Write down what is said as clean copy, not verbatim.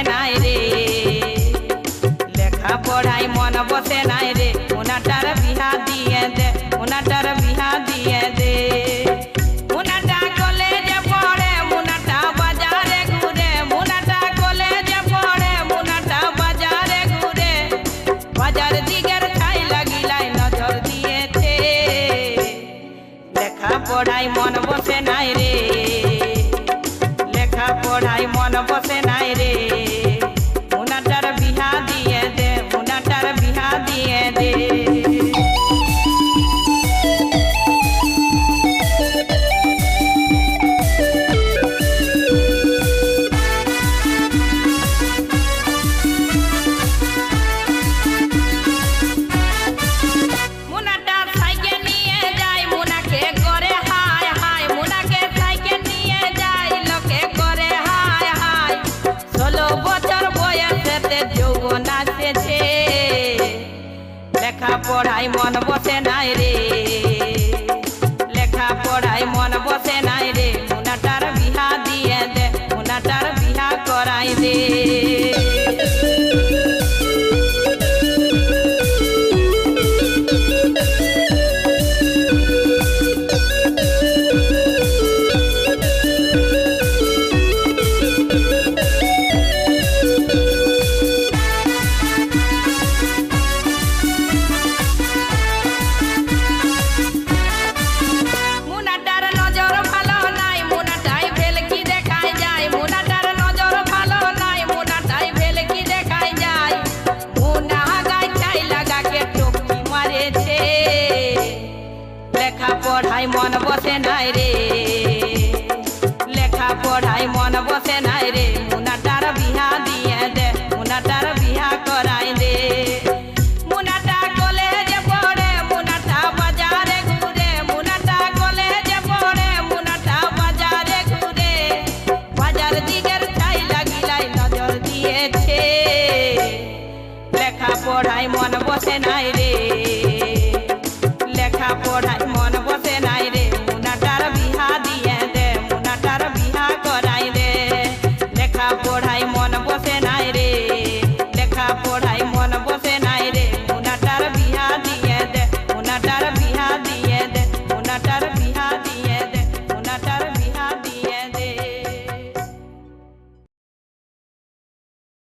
নাই রে লেখা পড়াই মন বসে নাই রে উনাটার বিহা দিয়ে দে উনাটার বিহা দিয়ে দে মুনাটা কলেজে পড়ে মুনাটা বাজারে ঘুরে মুনাটা কলেজে পড়ে মুনাটা বাজারে ঘুরে বাজার দিকের ছাই লাগিলাই নজর দিয়েছে লেখা পড়াই মন বসে নাই রে লেখা পড়াই মন বসে নাই রে মুনাটার বিহা দিয়ে দে মুনাটার বিহা দিয়ে দে লেখা পড়াই মন বসে নাই রে লেখা পড়াই মন বসে নাই রে মুনাটার বিহা দিয়ে দে মুনাটার বিহা করাই দে লেখা পড়াই মন বসে নাই রে লেখা পড়াই মন বসে নাই রে মুনা